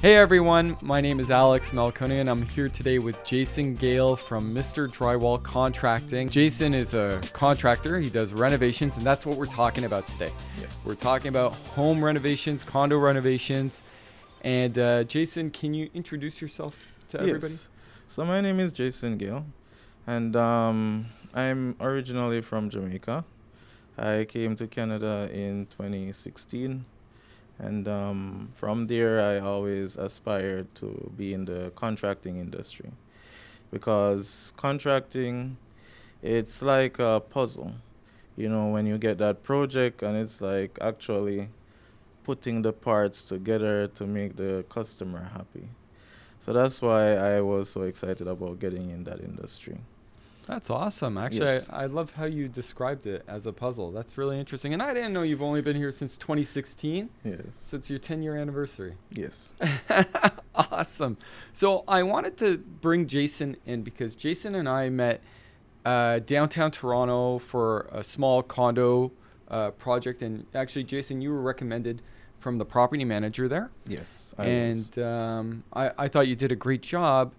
Hey everyone, my name is Alex Malconi and I'm here today with Jason Gayle from Mr. Drywall Contracting. Jason is a contractor, he does renovations, and that's what we're talking about today. Yes. We're talking about home renovations, condo renovations, and Jason, can you introduce yourself to everybody? Yes. So my name is Jason Gayle, and I'm originally from Jamaica. I came to Canada in 2016, and from there I always aspired to be in the contracting industry because contracting, it's like a puzzle. When you get that project and it's like actually putting the parts together to make the customer happy. So that's why I was so excited about getting in that industry. That's awesome. Actually, Yes. I love how you described it as a puzzle. That's really interesting. And I didn't know you've only been here since 2016. Yes. So it's your 10-year anniversary. Yes. Awesome. So I wanted to bring Jason in because Jason and I met downtown Toronto for a small condo project. And actually, Jason, you were recommended from the property manager there. Yes. I thought you did a great job.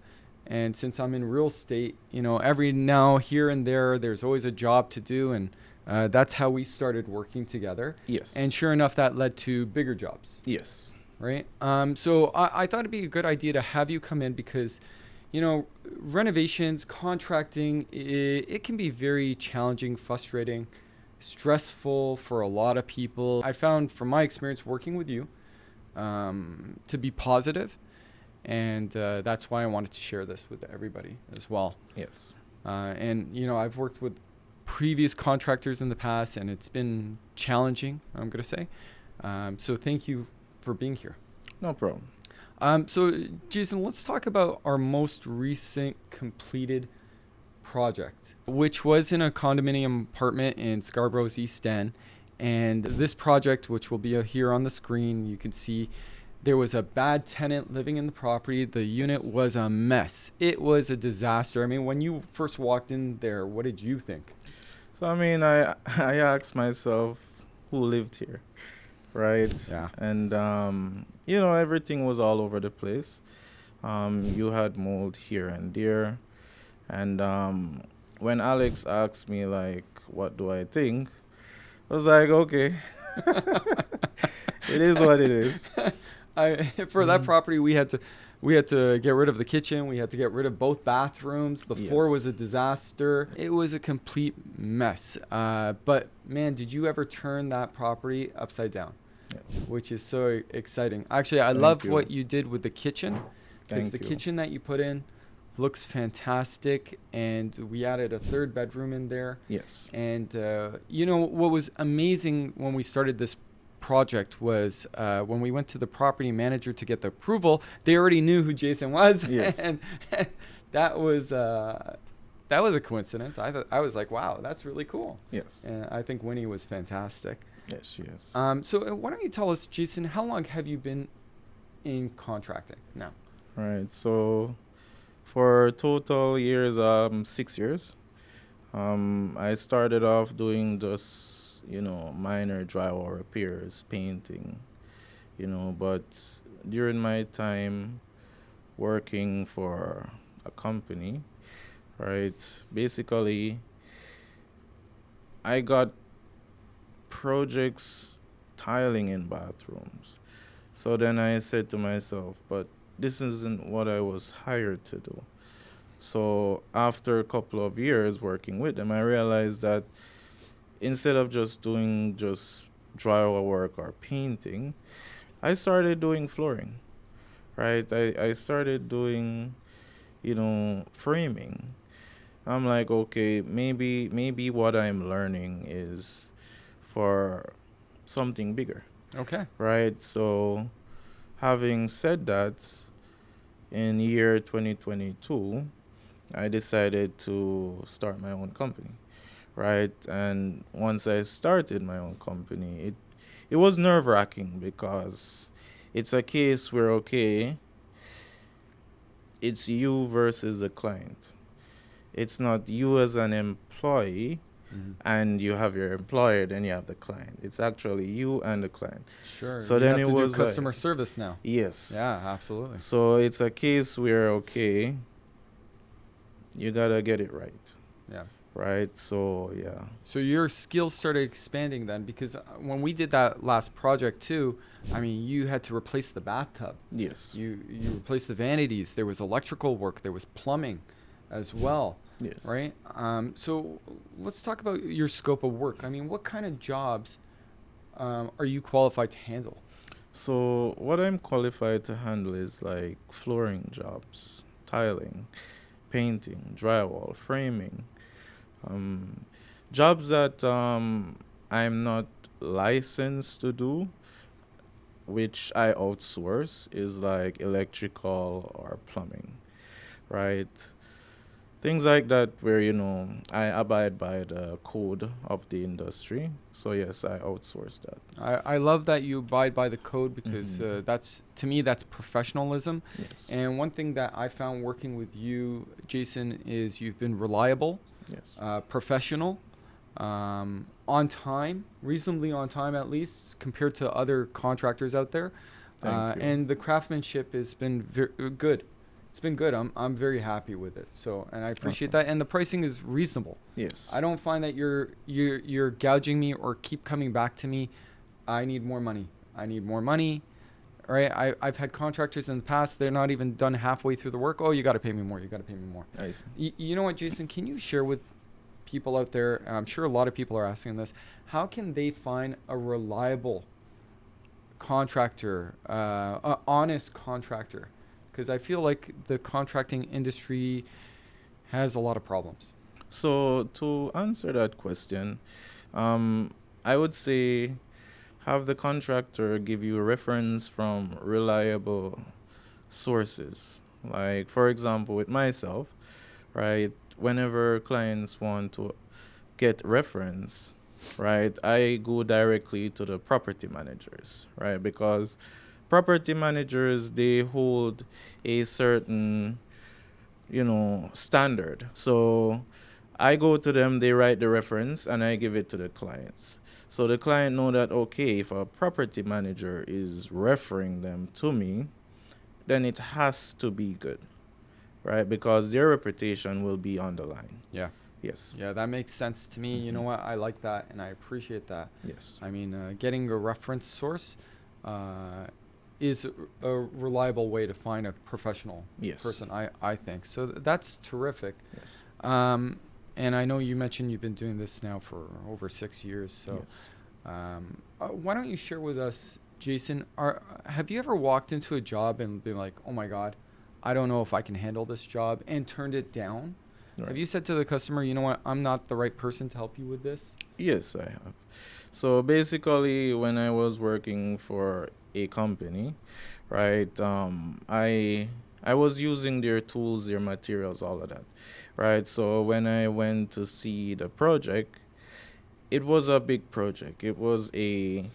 And since I'm in real estate, every now here and there's always a job to do. And that's how we started working together. Yes. And sure enough, that led to bigger jobs. Yes. Right. So I thought it'd be a good idea to have you come in because, renovations, contracting, it can be very challenging, frustrating, stressful for a lot of people. I found from my experience working with you to be positive. And that's why I wanted to share this with everybody as well. Yes. I've worked with previous contractors in the past, and it's been challenging, I'm going to say. So thank you for being here. No problem. So, Jason, let's talk about our most recent completed project, which was in a condominium apartment in Scarborough's East End. And this project, which will be here on the screen, you can see there was a bad tenant living in the property. The unit was a mess. It was a disaster. I mean, when you first walked in there, what did you think? So I asked myself who lived here, right? Yeah. And everything was all over the place. You had mold here and there, and when Alex asked me like, what do I think? I was like, okay, it is what it is. For that property, we had to get rid of the kitchen. We had to get rid of both bathrooms. The floor Yes. was a disaster. It was a complete mess. But man, did you ever turn that property upside down? Yes. Which is so exciting. Actually, I Thank love you. what you did with the kitchen because Thank the you. kitchen that you put in looks fantastic. And we added a third bedroom in there. Yes. And what was amazing when we started this project was when we went to the property manager to get the approval, they already knew who Jason was. Yes. And that was a coincidence. I was like, wow, that's really cool. Yes. And I think Winnie was fantastic. Yes. Yes. So why don't you tell us, Jason, how long have you been in contracting now? Right. So for total years, 6 years. I started off doing just, minor drywall repairs, painting, but during my time working for a company, right, basically I got projects tiling in bathrooms. So then I said to myself, but this isn't what I was hired to do. So after a couple of years working with them, I realized that instead of just doing just drywall work or painting, I started doing flooring, right? I started doing, framing. I'm like, okay, maybe what I'm learning is for something bigger, Okay. right? So having said that, in year 2022, I decided to start my own company, right? And once I started my own company, it was nerve-wracking because it's a case where, okay, it's you versus the client. It's not you as an employee Mhm. and you have your employer, then you have the client. It's actually you and the client. Sure. So You then have it to do was customer like, service now. yes. Yeah, absolutely. So it's a case where, okay, you gotta get it right, Yeah. right? So yeah. So your skills started expanding then, because when we did that last project too, I mean, you had to replace the bathtub. Yes. You replaced the vanities. There was electrical work. There was plumbing as well, Yes. right? So let's talk about your scope of work. I mean, what kind of jobs are you qualified to handle? So what I'm qualified to handle is like flooring jobs, tiling, painting, drywall, framing, um, jobs that I'm not licensed to do, which I outsource, is like electrical or plumbing, right? Things like that where, I abide by the code of the industry. So yes, I outsource that. I love that you abide by the code, because Mhm. that's, to me, that's professionalism. Yes. And one thing that I found working with you, Jason, is you've been reliable, Yes. professional, on time, reasonably on time at least, compared to other contractors out there. Thank you. And the craftsmanship has been good. It's been good. I'm very happy with it. So, and I appreciate Awesome. that. And the pricing is reasonable. Yes. I don't find that you're gouging me or keep coming back to me. I need more money. I need more money. All right. I've had contractors in the past. They're not even done halfway through the work. Oh, you got to pay me more. You got to pay me more. I, You know what, Jason? Can you share with people out there? And I'm sure a lot of people are asking this. How can they find a reliable contractor, a honest contractor? Because I feel like the contracting industry has a lot of problems. so to answer that question, I would say have the contractor give you a reference from reliable sources. Like for example, with myself, right? Whenever clients want to get reference, right, I go directly to the property managers, right? Because property managers, they hold a certain, standard. So I go to them, they write the reference, and I give it to the clients. So the client know that, okay, if a property manager is referring them to me, then it has to be good, right? Because their reputation will be on the line. Yeah. Yes. Yeah, that makes sense to me. You know Mhm. what? I like that, and I appreciate that. Yes. I mean, getting a reference source is a reliable way to find a professional Yes. person, I think. So that's terrific. Yes. And I know you mentioned you've been doing this now for over 6 years. So Yes. why don't you share with us, Jason, have you ever walked into a job and been like, oh my God, I don't know if I can handle this job, and turned it down? Right. Have you said to the customer, you know what, I'm not the right person to help you with this? Yes, I have. So basically, when I was working for a company, right, I was using their tools, their materials, all of that, right. So when I went to see the project, it was a big project. It was a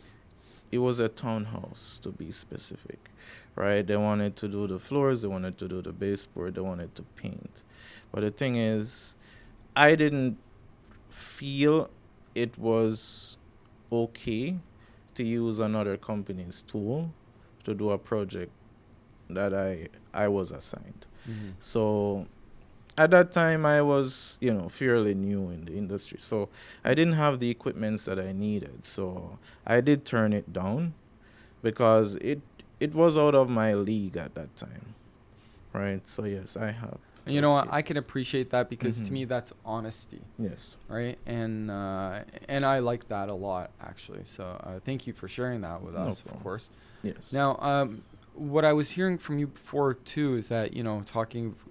townhouse, to be specific, right. They wanted to do the floors, they wanted to do the baseboard, they wanted to paint. But the thing is, I didn't feel it was okay to use another company's tool to do a project that I was assigned. Mm-hmm. So at that time I was, fairly new in the industry. So I didn't have the equipments that I needed. So I did turn it down because it was out of my league at that time. Right? So yes, I have. And you know those what, I can cases. appreciate that, because to Mhm. me that's honesty, Yes. right? And I like that a lot, actually. So thank you for sharing that with No us, of problem. course. Yes. Now, what I was hearing from you before too is that,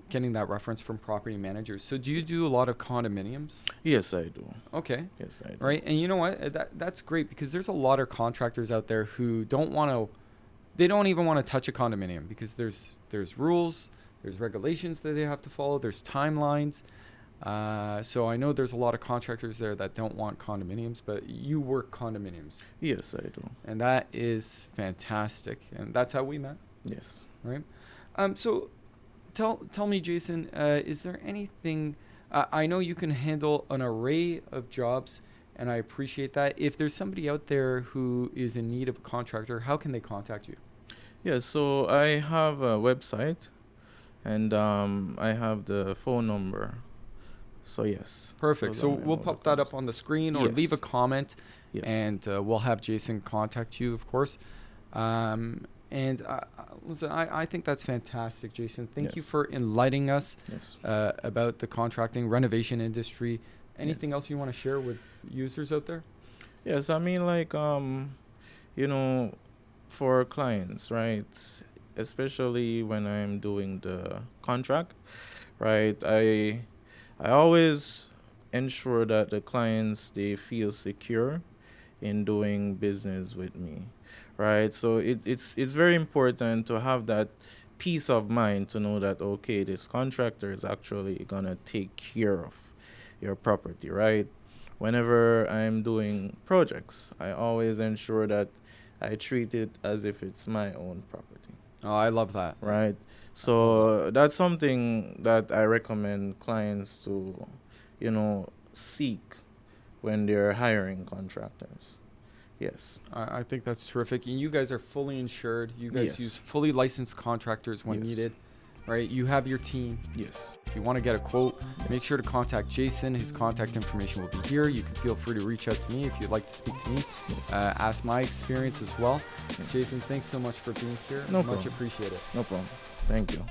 getting that reference from property managers. So do you do a lot of condominiums? Yes, I do. Okay. Yes, I do. Right. And you know what? That's great, because there's a lot of contractors out there who they don't even want to touch a condominium, because there's rules, there's regulations that they have to follow, there's timelines. So I know there's a lot of contractors there that don't want condominiums, but you work condominiums, Yes, I do. and that is fantastic. And that's how we met, Yes. right? So tell me, Jason, is there anything I know you can handle an array of jobs, and I appreciate that. If there's somebody out there who is in need of a contractor, how can they contact you? Yeah, so I have a website and I have the phone number. So yes. Perfect. Those So are my we'll mode of pop that up contact. on the screen or leave a Yes. comment, Yes. and we'll have Jason contact you, of course. And listen, I think that's fantastic, Jason. Thank you Yes. for enlightening us Yes. about the contracting renovation industry. Anything Yes. else you want to share with users out there? Yes, I mean like you know, for clients, right? Especially when I'm doing the contract, right? I always ensure that the clients they feel secure in doing business with me, right? So it's very important to have that peace of mind to know that okay, this contractor is actually gonna take care of your property, right? Whenever I'm doing projects, I always ensure that I treat it as if it's my own property, Oh, I love that. right? So that's something that I recommend clients to, seek when they're hiring contractors. Yes. I think that's terrific. And you guys are fully insured. You guys Yes. use fully licensed contractors when Yes. needed, right? You have your team. Yes. If you want to get a quote, Yes. make sure to contact Jason. His contact information will be here. You can feel free to reach out to me if you'd like to speak to me. Yes. Ask my experience as well. Yes. Jason, thanks so much for being here. No Much problem. appreciated. No problem. Thank you.